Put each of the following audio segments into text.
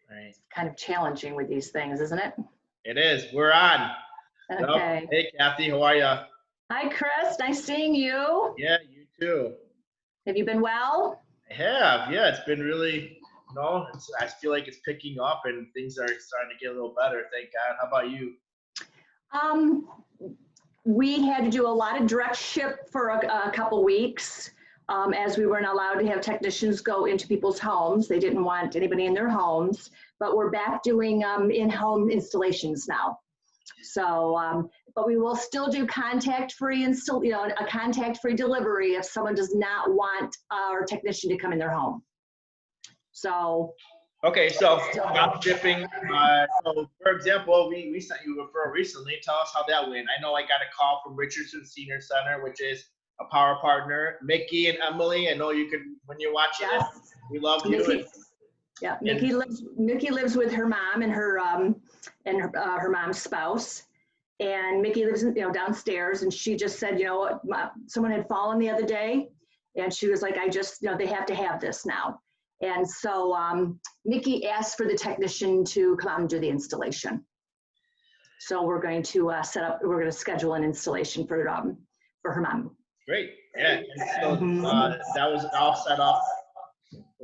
Right. Kind of challenging with these things, isn't it? It is. We're on. Okay. So, hey, Kathy, how are you? Hi, Chris. Nice seeing you. Yeah, you too. Have you been well? I have. Yeah, it's been really, I feel like it's picking up and things are starting to get a little better. Thank God. How about you? We had to do a lot of direct ship for a couple weeks as we weren't allowed to have technicians go into people's homes. They didn't want anybody in their homes, but we're back doing in-home installations now. So, but we will still do contact-free a contact-free delivery if someone does not want our technician to come in their home. So. Okay, so drop shipping. So, for example, we sent you a referral recently. Tell us how that went. I know I got a call from Richardson Senior Center, which is a power partner. Mickey and Emily, I know you could, when you're watching it, we love you. Yeah, Mickey lives with her mom and her mom's spouse, and Mickey lives downstairs. And she just said, someone had fallen the other day, and she was like, they have to have this now. And so Mickey asked for the technician to come out and do the installation. So we're going to we're going to schedule an installation for her mom. Great. Yeah. And so that was all set up.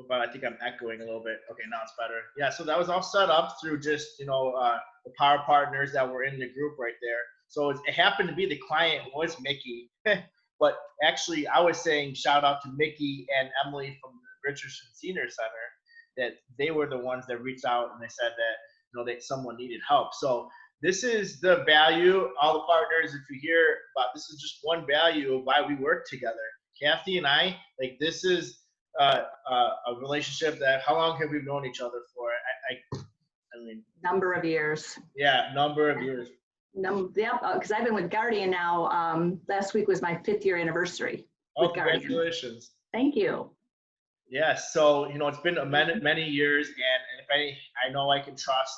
But I think I'm echoing a little bit. Okay, now it's better. Yeah, so that was all set up through just, the power partners that were in the group right there. So it happened to be the client was Mickey. But actually, I was saying shout out to Mickey and Emily from the Richardson Senior Center, that they were the ones that reached out and they said that, that someone needed help. So this is the value, all the partners, if you hear about, this is just one value of why we work together. Kathy and I, like, this is a relationship that, how long have we known each other for? I mean, number of years. Yeah, number of years. Because I've been with Guardian now. Last week was my 5th year anniversary. Oh, congratulations! Thank you. Yeah, so it's been many years, and if I know I can trust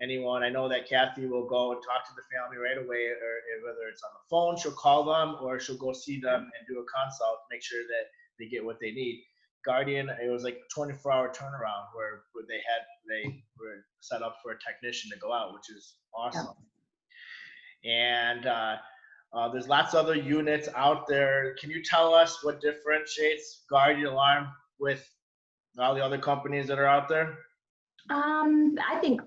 anyone. I know that Kathy will go and talk to the family right away, or whether it's on the phone, she'll call them, or she'll go see them and do a consult to make sure that they get what they need. Guardian, it was like a 24-hour turnaround where they were set up for a technician to go out, which is awesome. Yeah. And there's lots of other units out there. Can you tell us what differentiates Guardian Alarm with all the other companies that are out there? I think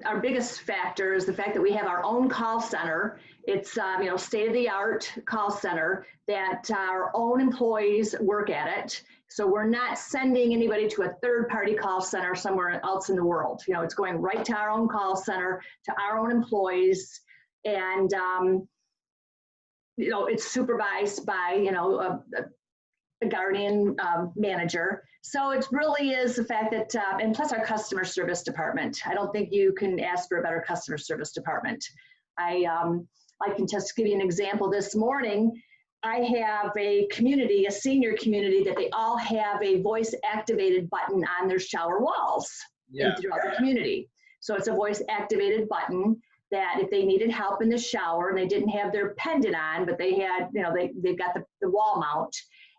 our biggest factor is the fact that we have our own call center. It's state-of-the-art call center that our own employees work at it. So we're not sending anybody to a third-party call center somewhere else in the world. It's going right to our own call center, to our own employees, and it's supervised by a Guardian manager. So it really is the fact that, and plus our customer service department. I don't think you can ask for a better customer service department. I can just give you an example. This morning, I have a senior community, that they all have a voice-activated button on their shower walls throughout the community. So it's a voice-activated button that if they needed help in the shower and they didn't have their pendant on, but they had, they've got the wall mount,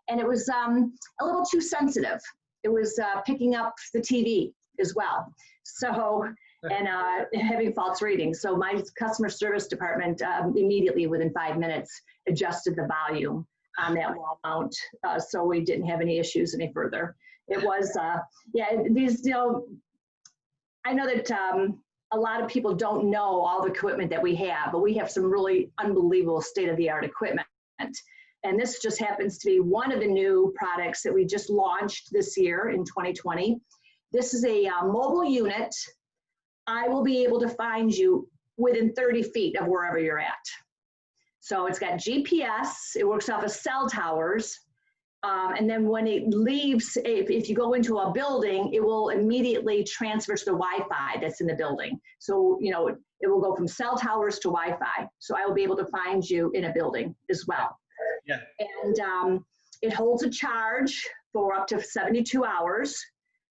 and it was a little too sensitive. It was picking up the TV as well. So, and having false readings. So my customer service department immediately, within 5 minutes, adjusted the volume on that wall mount, so we didn't have any issues any further. It was, I know that a lot of people don't know all the equipment that we have, but we have some really unbelievable state-of-the-art equipment. And this just happens to be one of the new products that we just launched this year in 2020. This is a mobile unit. I will be able to find you within 30 feet of wherever you're at. So it's got GPS, it works off of cell towers. And then when it leaves, if you go into a building, it will immediately transfer to the Wi-Fi that's in the building. So, it will go from cell towers to Wi-Fi. So I will be able to find you in a building as well. Yeah. And it holds a charge for up to 72 hours.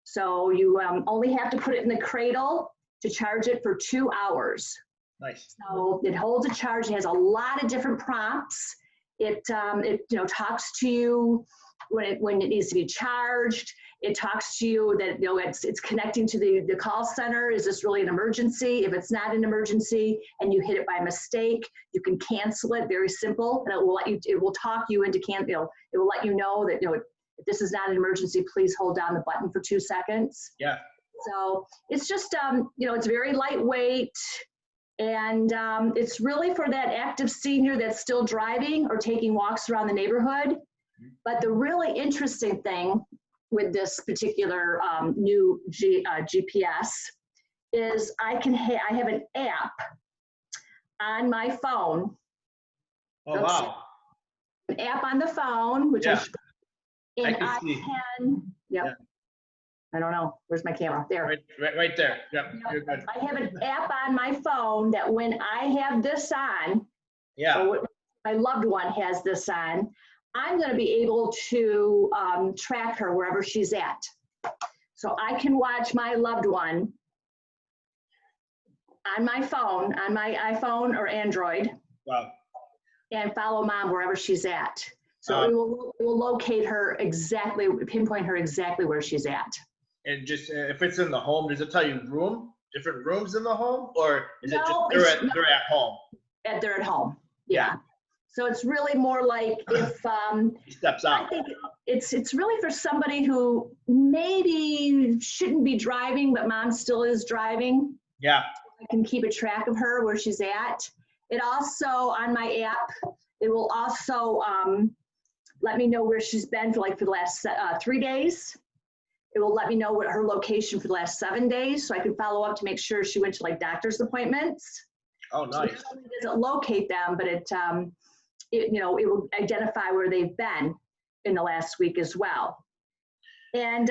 So you only have to put it in the cradle to charge it for 2 hours. Nice. So it holds a charge. It has a lot of different prompts. It talks to you when it needs to be charged. It talks to you that, you know, it's connecting to the call center. Is this really an emergency? If it's not an emergency and you hit it by mistake, you can cancel it. Very simple, and it will talk you into it will let you know that, you know, if this is not an emergency, please hold down the button for 2 seconds. Yeah. So it's just, you know, it's very lightweight, and it's really for that active senior that's still driving or taking walks around the neighborhood. But the really interesting thing with this particular new GPS is I have an app on my phone. Oh, wow. An app on the phone, which Yeah. and I can see. Yep. Yeah. I don't know. Where's my camera? There. Right there. Yep. You're good. I have an app on my phone that when I have this on, Yeah. or when my loved one has this on, I'm going to be able to track her wherever she's at. So I can watch my loved one on my phone, on my iPhone or Android, Wow. and follow mom wherever she's at. So it will locate her exactly, pinpoint her exactly where she's at. And just if it's in the home, does it tell you different rooms in the home, or is it No, just they're at home? They're at home. Yeah. So it's really more like if He steps out. I think it's really for somebody who maybe shouldn't be driving, but mom still is driving. Yeah. I can keep a track of her where she's at. It also, on my app, it will also let me know where she's been for the last 3 days. It will let me know what her location for the last 7 days, so I can follow up to make sure she went to doctor's appointments. Oh, nice. So not only does it locate them, but it will identify where they've been in the last week as well. And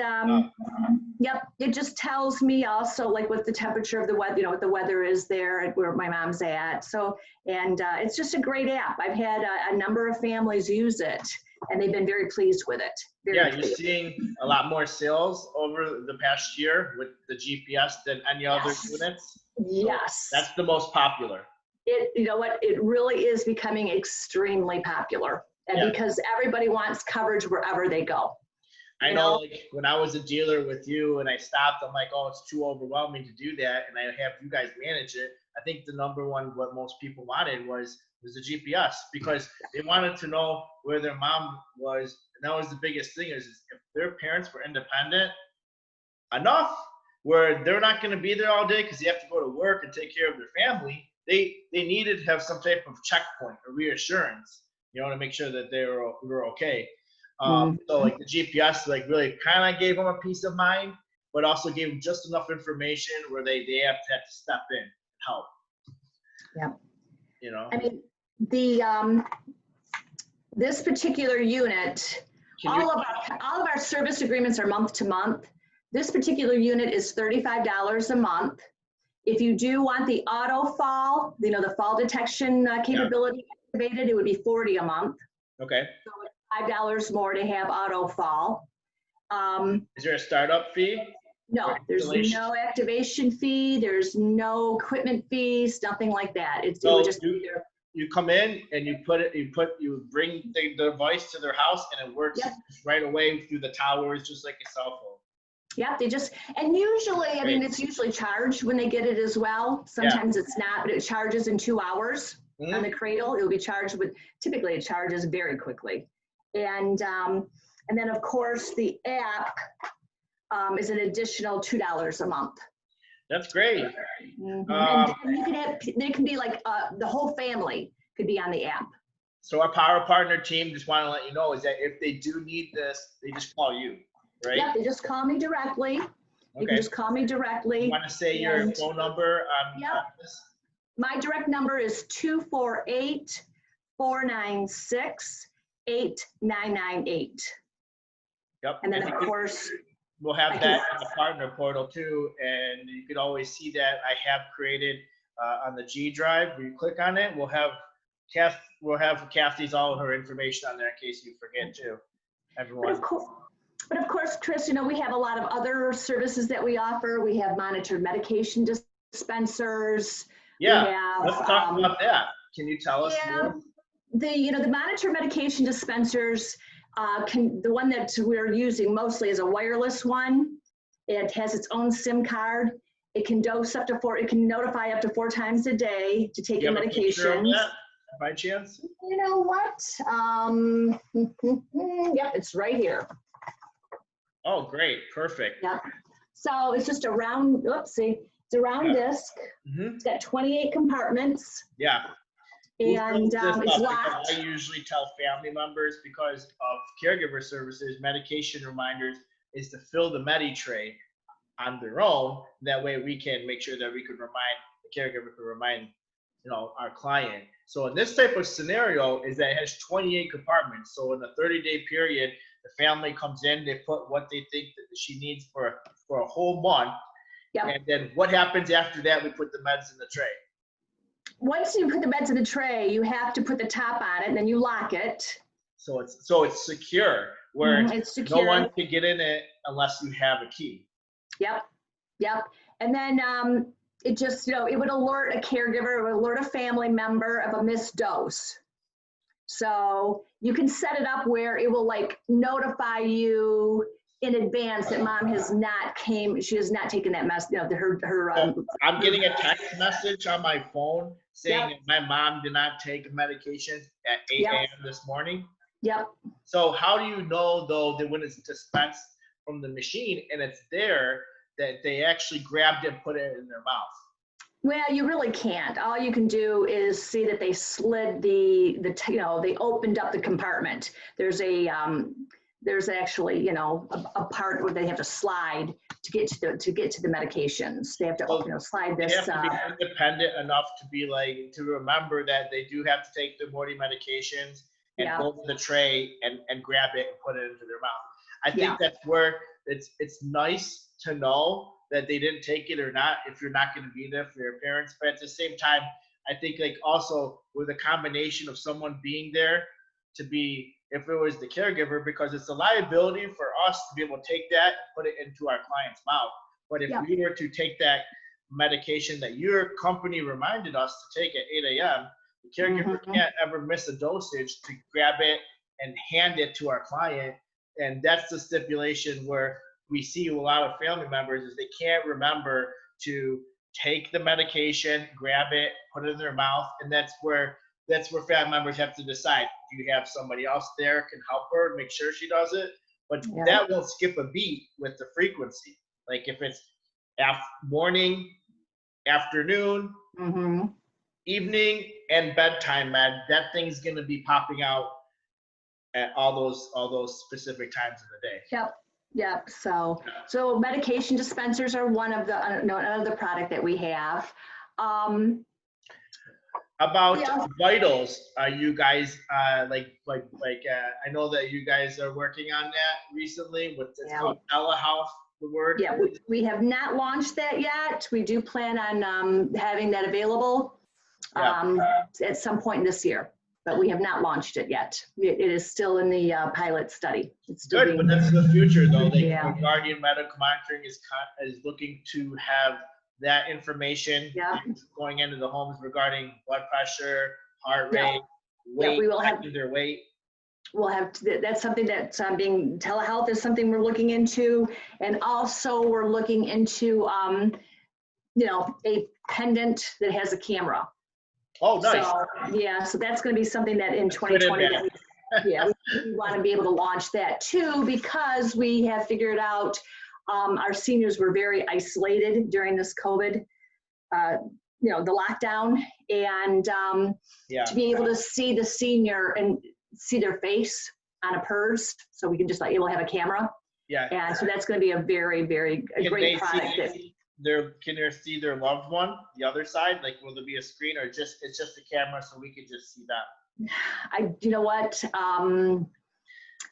yep, it just tells me also what the temperature of the weather, what the weather is there, where my mom's at. So, and it's just a great app. I've had a number of families use it, and they've been very pleased with it. You're seeing a lot more sales over the past year with the GPS than any other units. Yes. So that's the most popular. It really is becoming extremely popular, and because everybody wants coverage wherever they go. I know, when I was a dealer with you and I stopped, I'm like, oh, it's too overwhelming to do that, and I have you guys manage it. I think the number one, what most people wanted was the GPS, because they wanted to know where their mom was, and that was the biggest thing is if their parents were independent enough where they're not going to be there all day because they have to go to work and take care of their family, they needed to have some type of checkpoint or reassurance, to make sure that they were okay. So the GPS really kind of gave them a peace of mind, but also gave them just enough information where they have to step in and help. Yeah. I mean, this particular unit, all of our service agreements are month to month. This particular unit is $35 a month. If you do want the auto fall, the fall detection capability activated, it would be $40 a month. Okay. So it's $5 more to have auto fall. Is there a startup fee? No, there's no activation fee. There's no equipment fees, nothing like that. You come in and you bring the device to their house and it works right away through the towers, just like a cell phone. Yeah, and usually, it's usually charged when they get it as well. Sometimes it's not, but it charges in 2 hours on the cradle. It will be charged typically it charges very quickly. And then of course the app is an additional $2 a month. That's great. And you can have, they can be the whole family could be on the app. So our Power Partner team just want to let you know is that if they do need this, they just call you, right? Yeah, they just call me directly. You can just call me directly. You want to say your phone number on this? My direct number is 248-496-8998. Yep. And then of course, we'll have that in the partner portal too, and you could always see that I have created on the G Drive. Where you click on it, we'll have Kathy's all her information on there in case you forget to. Everyone. But of course, Chris, we have a lot of other services that we offer. We have monitored medication dispensers. Yeah, let's talk about that. Can you tell us more? The monitored medication dispensers The one that we're using mostly is a wireless one. It has its own SIM card. It can dose up to it can notify up to 4 times a day to take Do you your have a picture of medications. that, by chance? You know what? Yep, it's right here. Oh, great. Perfect. Yep. So it's just a round, oopsie, it's a round disc. Mm-hmm. It's got 28 compartments. Yeah. And Who fills this it's up? locked. Because I usually tell family members, because of caregiver services, medication reminders is to fill the Medi tray on their own. That way we can make sure that we could remind the caregiver to remind, you know, our client. So in this type of scenario is that it has 28 compartments. So in a 30-day period, the family comes in, they put what they think that she needs for a whole month. Yep. And then what happens after that? We put the meds in the tray. Once you put the meds in the tray, you have to put the top on it, and then you lock it. So it's secure, where It's secure. no one can get in it unless you have a key. Yep, yep. And then it just, it would alert a caregiver, it would alert a family member of a missed dose. So you can set it up where it will like notify you in advance that mom has not she has not taken that mess, I'm getting a text message on my phone saying Yep. that my mom did not take medication at 8 Yep. a.m. this morning. Yep. So how do you know, though, that when it's dispensed from the machine and it's there, that they actually grabbed it and put it in their mouth? Well, you really can't. All you can do is see that they slid they opened up the compartment. There's actually, a part where they have to slide to get to the medications. They have to, slide this. They have to be independent enough to be to remember that they do have to take the morning medications and go to the tray and grab it and put it into their mouth. I think that's where it's nice to know that they didn't take it or not, if you're not going to be there for your parents. But at the same time, I think also with a combination of someone being there to be, if it was the caregiver, because it's a liability for us to be able to take that, put it into our client's mouth. But if we were to take that medication that your company reminded us to take at 8 a.m., the caregiver can't ever miss a dosage to grab it and hand it to our client. And that's the stipulation where we see a lot of family members is they can't remember to take the medication, grab it, put it in their mouth. And that's where family members have to decide, do you have somebody else there can help her make sure she does it? But that won't skip a beat with the frequency. Like if it's morning, afternoon, evening, and bedtime med, that thing's going to be popping out at all those specific times of the day. Yep. So medication dispensers are one of the another product that we have. About vitals, are you guys I know that you guys are working on that recently with it's called Telehealth, the word. Yeah, we have not launched that yet. We do plan on having that available at some point this year, but we have not launched it yet. It is still in the pilot study. It's still good, but that's the future though. Guardian Medical Monitoring is looking to have that information going into the homes regarding blood pressure, heart rate, weight, we will have their weight. We'll have that's something that's being telehealth is something we're looking into, and also we're looking into a pendant that has a camera. Oh, nice. So that's going to be something that in 2020 we want to be able to launch that too, because we have figured out our seniors were very isolated during this COVID, the lockdown, and to be able to see the senior and see their face on a PERS, so we can just able to have a camera. And so that's going to be a very, very great product. Can they see their loved one, the other side? Like, will there be a screen, or it's just a camera so we can just see that? You know what?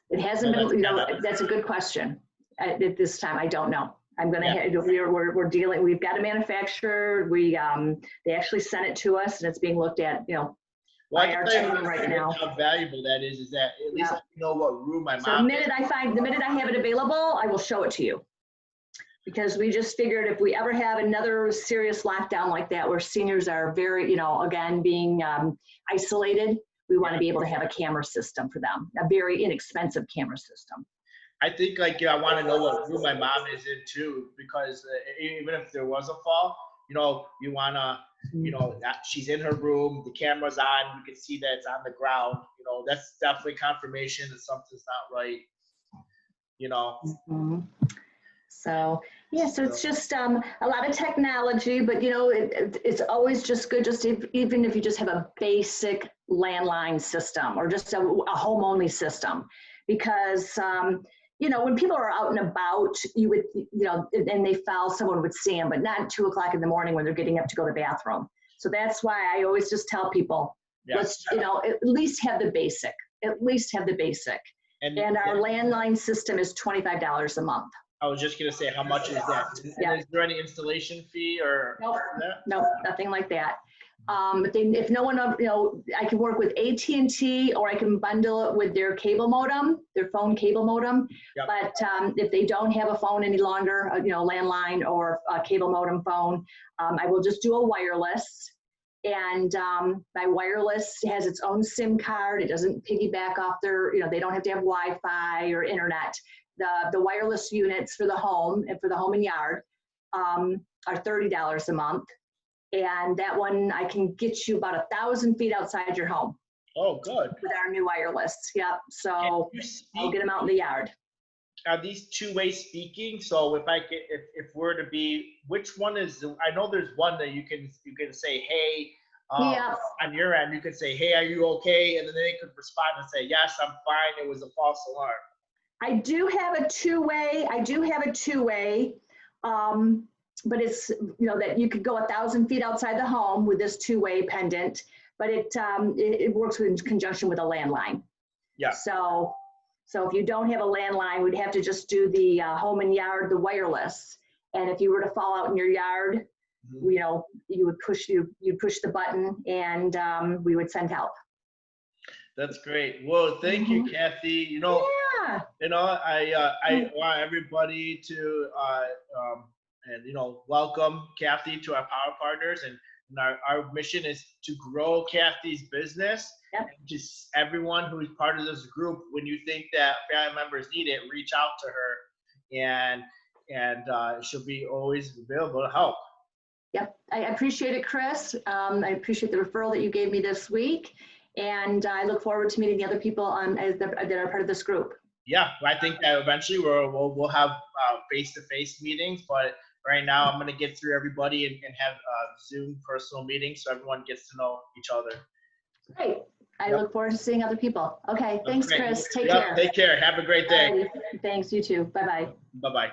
It hasn't been. That's a good question. At this time, I don't know. I'm gonna. We're dealing. We've got a manufacturer. They actually sent it to us, and it's being looked at. Well, by our team right now. How valuable that is that at least I know what room my mom. So the minute I have it available, I will show it to you. Because we just figured if we ever have another serious lockdown like that, where seniors are very, again, being isolated, we want to be able to have a camera system for them, a very inexpensive camera system. I think like I want to know what room my mom is in too, because even if there was a fall, you know, you want to, you know, that she's in her room, the camera's on, you can see that it's on the ground. You know, that's definitely confirmation that something's not right. You know. So yeah, so it's just a lot of technology, but you know, it's always just good, just even if you just have a basic landline system or just a home only system, because you know, when people are out and about, you would, you know, and they fell, someone would see them, but not at 2 o'clock in the morning when they're getting up to go to the bathroom. So that's why I always just tell people, let's, you know, at least have the basic, And our landline system is $25 a month. I was just going to say, how much is that? And is there any installation fee or? Nope, nothing like that. But then if no one, you know, I can work with AT&T or I can bundle it with their cable modem, their phone cable modem. Yep. But if they don't have a phone any longer, you know, landline or a cable modem phone, I will just do a wireless. And my wireless has its own SIM card. It doesn't piggyback off their, you know, they don't have to have Wi-Fi or internet. The wireless units for the home and for the home and yard are $30 a month. And that one, I can get you about 1,000 feet outside your home. Oh, good. With our new wireless. Yep. So I'll get them out in the yard. Are these two-way speaking? So if we're to be, which one is, I know there's one that you can say, hey, on your end, you could say, hey, are you okay? And then they could respond and say, yes, I'm fine. It was a false alarm. I do have a two-way. But it's, you know, that you could go 1,000 feet outside the home with this two-way pendant, but it works in conjunction with a landline. Yeah. So if you don't have a landline, we'd have to just do the home and yard, the wireless. And if you were to fall out in your yard, you know, you'd push the button and we would send help. That's great. Well, thank you, Kathy. You know, I want everybody to and you know, welcome Kathy to our Power Partners, and our mission is to grow Kathy's business. Yep. And just everyone who is part of this group, when you think that family members need it, reach out to her, and she'll be always available to help. Yep, I appreciate it, Chris. I appreciate the referral that you gave me this week, and I look forward to meeting the other people that are part of this group. Yeah, I think that eventually we'll have face-to-face meetings, but right now I'm going to get through everybody and have Zoom personal meetings so everyone gets to know each other. Great. I look forward to seeing other people. Okay, thanks, Chris. Take care. Take care. Have a great day. Thanks, you too. Bye-bye. Bye-bye.